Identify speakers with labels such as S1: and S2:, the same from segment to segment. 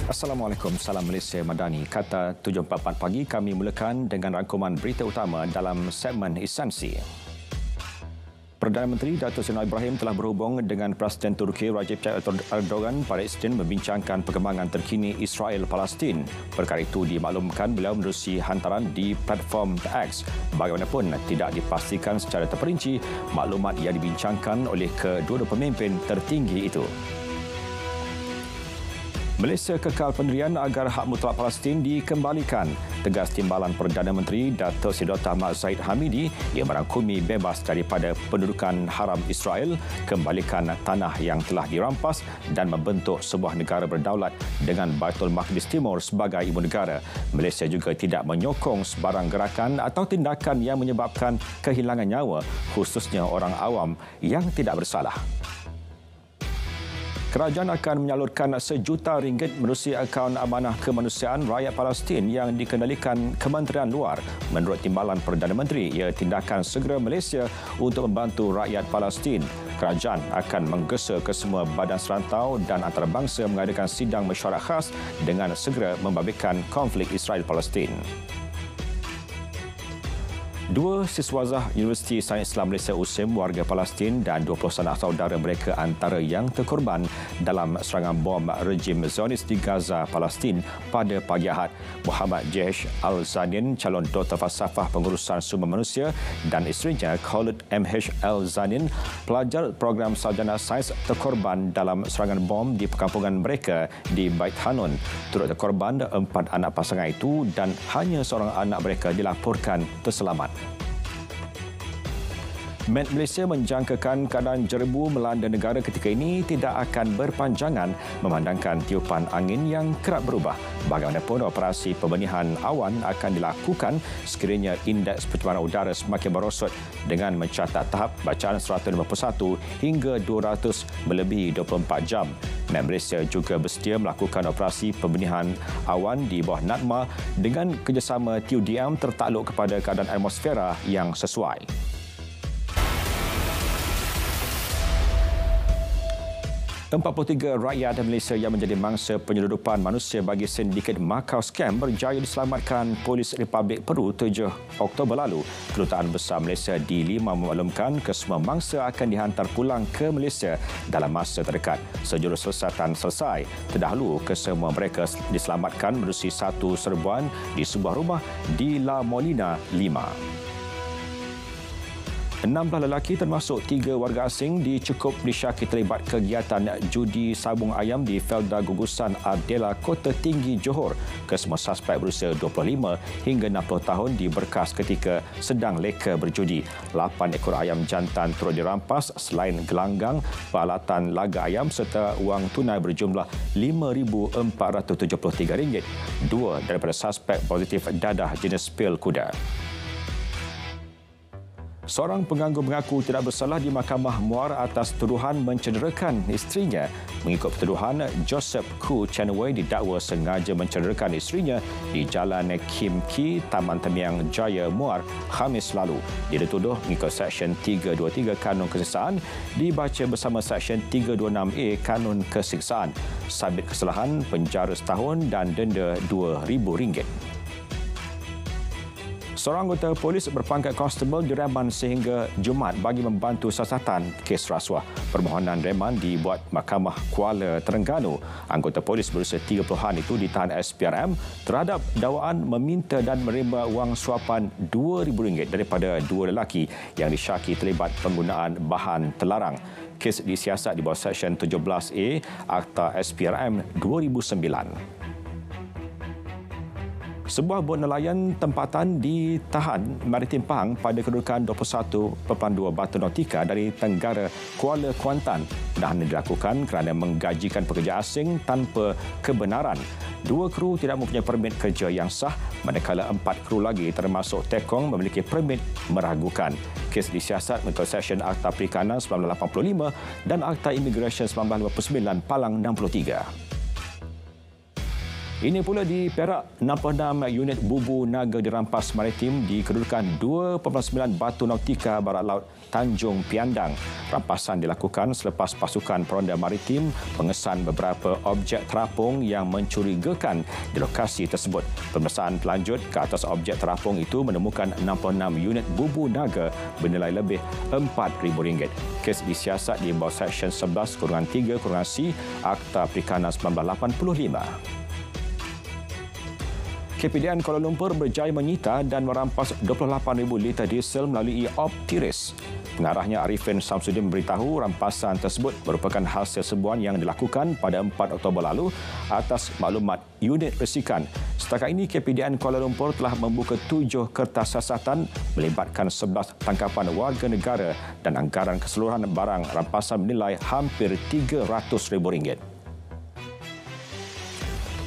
S1: Assalamualaikum, salam Malaysia Madani. Kata 7.44 pagi kami mulakan dengan rangkuman berita utama dalam segmen Esensi. Perdana Menteri Datuk Seri Anwar Ibrahim telah berhubung dengan Presiden Turki Recep Tayyip Erdogan pada Isnin membincangkan perkembangan terkini Israel-Palestin. Perkara itu dimaklumkan beliau menerusi hantaran di platform X. Bagaimanapun tidak dipastikan secara terperinci maklumat yang dibincangkan oleh kedua-dua pemimpin tertinggi itu. Malaysia kekal pendirian agar hak mutlak Palestin dikembalikan. Tegas timbalan Perdana Menteri Datuk Seri Dr. Ahmad Zahid Hamidi yang merangkumi bebas daripada pendudukan haram Israel, kembalikan tanah yang telah dirampas dan membentuk sebuah negara berdaulat dengan Baitul Maqdis Timur sebagai ibu negara. Malaysia juga tidak menyokong sebarang gerakan atau tindakan yang menyebabkan kehilangan nyawa, khususnya orang awam yang tidak bersalah. Kerajaan akan menyalurkan RM1 juta menerusi akaun amanah kemanusiaan rakyat Palestin yang dikendalikan Kementerian Luar. Menurut timbalan Perdana Menteri, ia tindakan segera Malaysia untuk membantu rakyat Palestin. Kerajaan akan menggesa ke semua badan serantau dan antarabangsa mengadakan sidang mesyuarat khas dengan segera membabitkan konflik Israel-Palestin. Dua siswazah Universiti Sains Islam Malaysia USIM warga Palestin dan 20 sanak saudara mereka antara yang terkorban dalam serangan bom rejim Zionis di Gaza, Palestin pada pagi Ahad. Muhammad Jesh Al-Zanin, calon Doktor Falsafah Pengurusan Sumber Manusia, dan isterinya Khalid M.H. Al-Zanin, pelajar program sarjana sains terkorban dalam serangan bom di perkampungan mereka di Bait Hanun. Turut terkorban 4 anak pasangan itu dan hanya seorang anak mereka dilaporkan terselamat. Met Malaysia menjangkakan keadaan jerebu melanda negara ketika ini tidak akan berpanjangan memandangkan tiupan angin yang kerap berubah. Bagaimanapun, operasi pembenihan awan akan dilakukan sekiranya indeks pencemaran udara semakin merosot dengan mencatat tahap bacaan 151 hingga 200 melebihi 24 jam. Met Malaysia juga bersedia melakukan operasi pembenihan awan di bawah NADMA dengan kerjasama TUDM tertakluk kepada keadaan atmosfera yang sesuai. 43 rakyat Malaysia yang menjadi mangsa penyeludupan manusia bagi sindiket Macau Scam berjaya diselamatkan Polis Republik Peru 7 Oktober lalu. Kedutaan Besar Malaysia di Lima memaklumkan kesemua mangsa akan dihantar pulang ke Malaysia dalam masa terdekat. Sejurusesiasatan selesai. Terdahulu, kesemua mereka diselamatkan menerusi satu serbuan di sebuah rumah di La Molina, Lima. 16 lelaki termasuk 3 warga asing dicukup disyaki terlibat kegiatan judi sabung ayam di Felda Gugusan Ardela, Kota Tinggi, Johor. Kesemua suspek berusia 25 hingga 60 tahun diberkas ketika sedang leka berjudi. 8 ekor ayam jantan turut dirampas selain gelanggang, peralatan laga ayam serta wang tunai berjumlah RM5,473. 2 daripada suspek positif dadah jenis pil kuda. Seorang pengganggu mengaku tidak bersalah di Mahkamah Muar atas tuduhan mencederakan isterinya. Mengikut tuduhan, Joseph Khoo Chen Wei didakwa sengaja mencederakan isterinya di Jalan Kim Ki, Taman Temiang Jaya, Muar, Khamis lalu. Dia dituduh mengikut Seksyen 323 Kanun Kesiksaan dibaca bersama Seksyen 326A Kanun Kesiksaan. Sabit kesalahan, penjara setahun dan denda RM2,000. Seorang anggota polis berpangkat konstebel direman sehingga Jumaat bagi membantu siasatan kes rasuah. Permohonan reman dibuat Mahkamah Kuala Terengganu. Anggota polis berusia 30-an itu ditahan SPRM terhadap dakwaan meminta dan menerima wang suapan RM2,000 daripada 2 lelaki yang disyaki terlibat penggunaan bahan terlarang. Kes disiasat di bawah Seksyen 17A Akta SPRM 2009. Sebuah bot nelayan tempatan ditahan Maritim Pahang pada kedudukan 21.2 Batu Nautika dari Tenggara Kuala Kuantan. Penahanan dilakukan kerana menggajikan pekerja asing tanpa kebenaran. 2 kru tidak mempunyai permit kerja yang sah, manakala 4 kru lagi termasuk tekong memiliki permit meragukan. Kes disiasat mengikut Seksyen Akta Perikanan 1985 dan Akta Imigresen 1959 Palang 63. Ini pula di Perak, 66 unit bubu naga dirampas maritim di kedudukan 2.9 Batu Nautika Barat Laut Tanjung Piandang. Rampasan dilakukan selepas pasukan peronda maritim mengesan beberapa objek terapung yang mencurigakan di lokasi tersebut. Pemeriksaan berlanjut ke atas objek terapung itu menemukan 66 unit bubu naga bernilai lebih RM4,000. Kes disiasat di bawah Seksyen 11-3-C Akta Perikanan 1985. KPDN Kuala Lumpur berjaya menyita dan merampas 28,000 liter diesel melalui Optiris. Pengarahnya Arifin Samsudin memberitahu rampasan tersebut merupakan hasil serbuan yang dilakukan pada 4 Oktober lalu atas maklumat unit resikan. Setakat ini, KPDN Kuala Lumpur telah membuka 7 kertas siasatan melibatkan 11 tangkapan warga negara dan anggaran keseluruhan barang rampasan bernilai hampir RM300,000.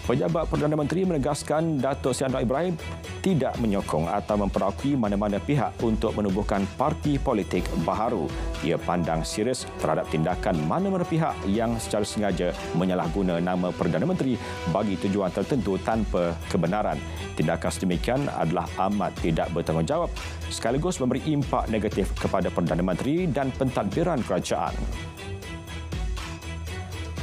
S1: Pejabat Perdana Menteri menegaskan Datuk Seri Anwar Ibrahim tidak menyokong atau memperakui mana-mana pihak untuk menubuhkan parti politik baharu. Ia pandang serius terhadap tindakan mana-mana pihak yang secara sengaja menyalahguna nama Perdana Menteri bagi tujuan tertentu tanpa kebenaran. Tindakan sedemikian adalah amat tidak bertanggungjawab sekaligus memberi impak negatif kepada Perdana Menteri dan pentadbiran kerajaan.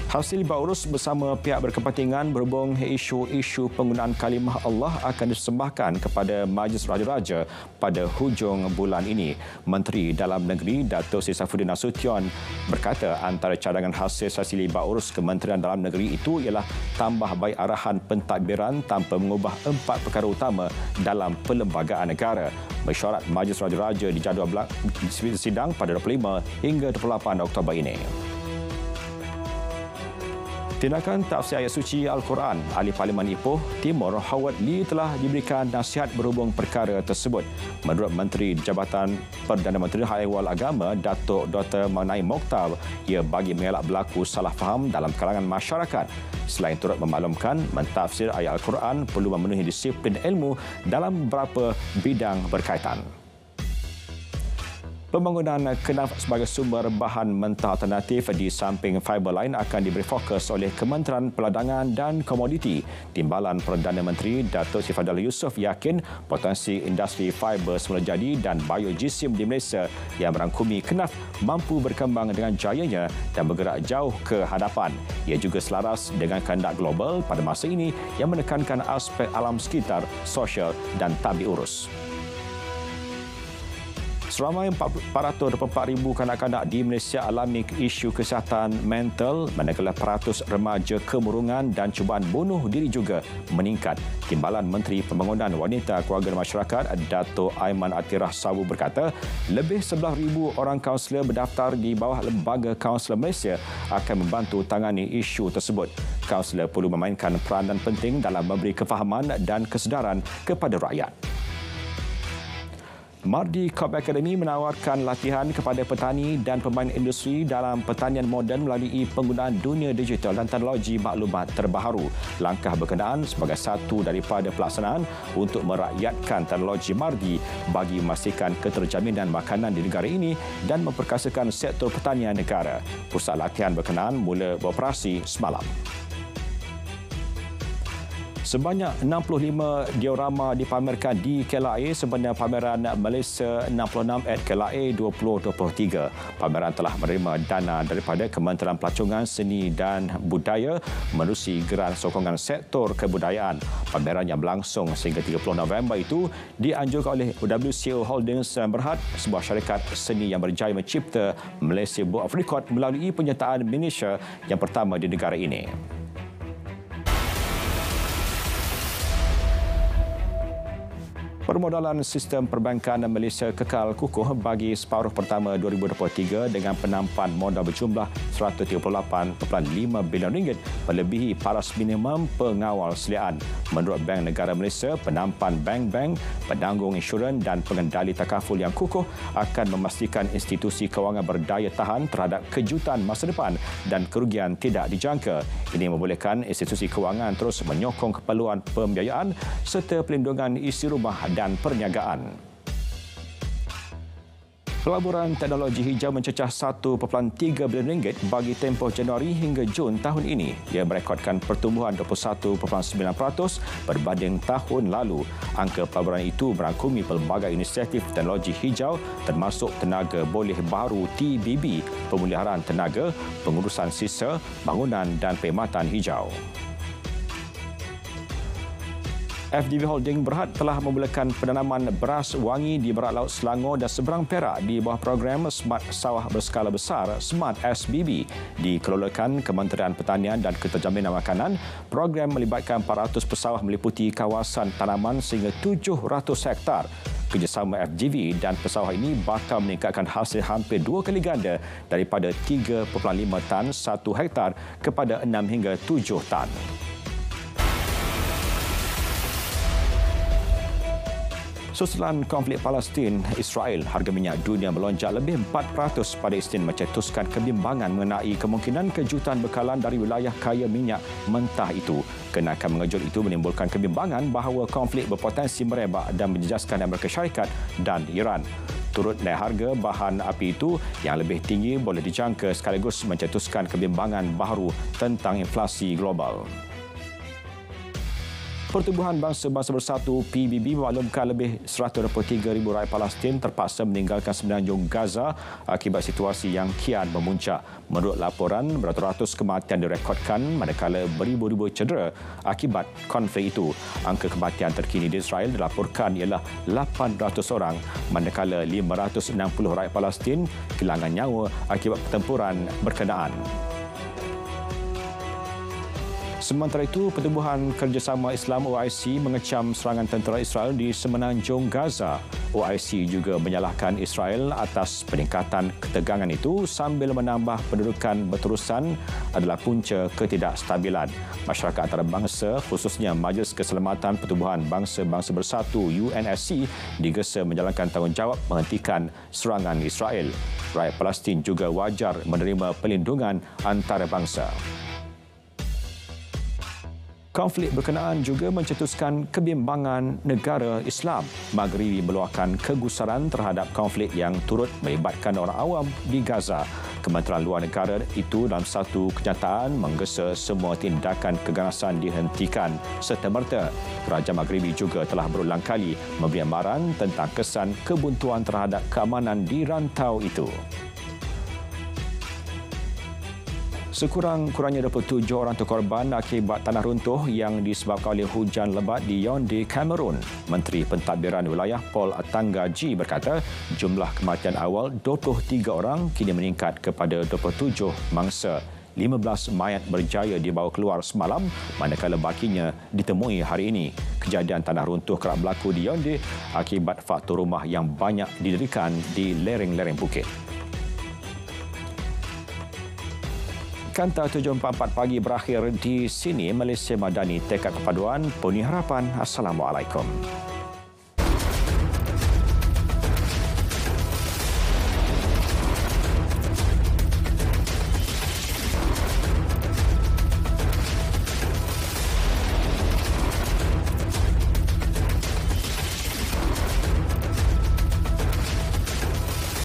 S1: Hasil Baurus bersama pihak berkepentingan berhubung isu-isu penggunaan kalimah Allah akan disembahkan kepada Majlis Raja-Raja pada hujung bulan ini. Menteri Dalam Negeri Datuk Seri Saifuddin Nasution berkata antara cadangan hasil hasil Baurus Kementerian Dalam Negeri itu ialah tambah baik arahan pentadbiran tanpa mengubah 4 perkara utama dalam perlembagaan negara. Mesyuarat Majlis Raja-Raja dijadual sidang pada 25 hingga 28 Oktober ini. Tindakan tafsir ayat suci Al-Quran, Ahli Parlimen Ipoh Timur Howard Lee telah diberikan nasihat berhubung perkara tersebut. Menurut Menteri Jabatan Perdana Menteri Hal-Ehwal Agama, Datuk Dr. Naim Mokhtar, ia bagi mengelak berlaku salah faham dalam kalangan masyarakat. Selain turut memaklumkan, mentafsir ayat Al-Quran perlu memenuhi disiplin ilmu dalam beberapa bidang berkaitan. Pembangunan kenaf sebagai sumber bahan mentah alternatif di samping fiber lain akan diberi fokus oleh Kementerian Perdagangan dan Komoditi. Timbalan Perdana Menteri Datuk Seri Fadil Yusof yakin potensi industri fiber semula jadi dan biojisim di Malaysia yang merangkumi kenaf mampu berkembang dengan jayanya dan bergerak jauh ke hadapan. Ia juga selaras dengan kehendak global pada masa ini yang menekankan aspek alam sekitar, sosial dan tabi urus. Seramai 424,000 kanak-kanak di Malaysia alami isu kesihatan mental, manakala peratus remaja kemurungan dan cubaan bunuh diri juga meningkat. Timbalan Menteri Pembangunan Wanita, Keluarga dan Masyarakat, Dato' Aiman Atirah Sabu berkata, lebih 11,000 orang kaunselor berdaftar di bawah Lembaga Kaunselor Malaysia akan membantu tangani isu tersebut. Kaunselor perlu memainkan peranan penting dalam memberi kefahaman dan kesedaran kepada rakyat. Mardi Corp Academy menawarkan latihan kepada petani dan pemain industri dalam pertanian moden melalui penggunaan dunia digital dan teknologi maklumat terbaharu. Langkah berkenaan sebagai satu daripada pelaksanaan untuk merakyatkan teknologi Mardi bagi memastikan keterjaminan makanan di negara ini dan memperkasakan sektor pertanian negara. Pusat latihan berkenaan mula beroperasi semalam. Sebanyak 65 diorama dipamerkan di KLIA sebenarnya pameran Malaysia 66 at KLIA 2023. Pameran telah menerima dana daripada Kementerian Pelacongan Seni dan Budaya menerusi geran sokongan sektor kebudayaan. Pameran yang berlangsung sehingga 30 November itu dianjurkan oleh WCO Holdings Berhad, sebuah syarikat seni yang berjaya mencipta Malaysia Book of Record melalui penyertaan miniatur yang pertama di negara ini. Permodalan sistem perbankan Malaysia kekal kukuh bagi separuh pertama 2023 dengan penampan modal berjumlah RM138.5 bilion melebihi paras minimum pengawal seliaan. Menurut Bank Negara Malaysia, penampan bank-bank, penanggung insurans dan pengendali takaful yang kukuh akan memastikan institusi kewangan berdaya tahan terhadap kejutan masa depan dan kerugian tidak dijangka. Ini membolehkan institusi kewangan terus menyokong keperluan pembiayaan serta pelindungan isi rumah dan perniagaan. Pelaburan teknologi hijau mencecah 1.3 bilion ringgit bagi tempoh Januari hingga Jun tahun ini. Ia merekodkan pertumbuhan 21.9% berbanding tahun lalu. Angka pelaburan itu merangkumi pelbagai inisiatif teknologi hijau termasuk tenaga boleh baru TBB, pemeliharaan tenaga, pengurusan sisa, bangunan dan perkhidmatan hijau. FDB Holding Berhad telah memulakan penanaman beras wangi di barat laut Selangor dan seberang Perak di bawah program Smart Sawah Berskala Besar Smart SBB dikelolakan Kementerian Pertanian dan Keterjaminan Makanan. Program melibatkan 400 pesawah meliputi kawasan tanaman sehingga 700 hektar. Kerjasama FGV dan pesawah ini bakal meningkatkan hasil hampir 2 kali ganda daripada 3.5 tan 1 hektar kepada 6 hingga 7 tan. Susulan konflik Palestin-Israel, harga minyak dunia melonjak lebih 4% pada Isnin mencetuskan kebimbangan mengenai kemungkinan kejutan bekalan dari wilayah kaya minyak mentah itu. Kenaikan mengejut itu menimbulkan kebimbangan bahawa konflik berpotensi merebak dan menjejaskan Amerika Syarikat dan Iran. Turut naik harga bahan api itu yang lebih tinggi boleh dijangka sekaligus mencetuskan kebimbangan baharu tentang inflasi global. Pertubuhan Bangsa-Bangsa Bersatu PBB memaklumkan lebih 123,000 rakyat Palestin terpaksa meninggalkan semenanjung Gaza akibat situasi yang kian memuncak. Menurut laporan, beratus-ratus kematian direkodkan manakala beribu-ribu cedera akibat konflik itu. Angka kematian terkini di Israel dilaporkan ialah 800 orang manakala 560 rakyat Palestin kehilangan nyawa akibat pertempuran berkenaan. Sementara itu, Pertubuhan Kerjasama Islam OIC mengecam serangan tentera Israel di semenanjung Gaza. OIC juga menyalahkan Israel atas peningkatan ketegangan itu sambil menambah pendudukan berterusan adalah punca ketidakstabilan. Masyarakat antarabangsa, khususnya Majlis Keselamatan Pertubuhan Bangsa-Bangsa Bersatu UNSC, digesa menjalankan tanggungjawab menghentikan serangan Israel. Rakyat Palestin juga wajar menerima perlindungan antarabangsa. Konflik berkenaan juga mencetuskan kebimbangan negara Islam. Maghribi meluahkan kegusaran terhadap konflik yang turut melibatkan orang awam di Gaza. Kementerian Luar Negara itu dalam satu kenyataan menggesa semua tindakan keganasan dihentikan serta-merta. Kerajaan Maghribi juga telah berulang kali memberi amaran tentang kesan kebuntuan terhadap keamanan di rantau itu. Sekurang-kurangnya 27 orang terkorban akibat tanah runtuh yang disebabkan oleh hujan lebat di Yaounde, Kamerun. Menteri Pentadbiran Wilayah Paul Atanga-G berkata jumlah kematian awal 23 orang kini meningkat kepada 27 mangsa. 15 mayat berjaya dibawa keluar semalam manakala bakinya ditemui hari ini. Kejadian tanah runtuh kerap berlaku di Yaounde akibat faktor rumah yang banyak didirikan di lereng-lereng bukit. Kanta 744 pagi berakhir di sini. Malaysia Madani, tekad perpaduan, Puni Harapan. Assalamualaikum.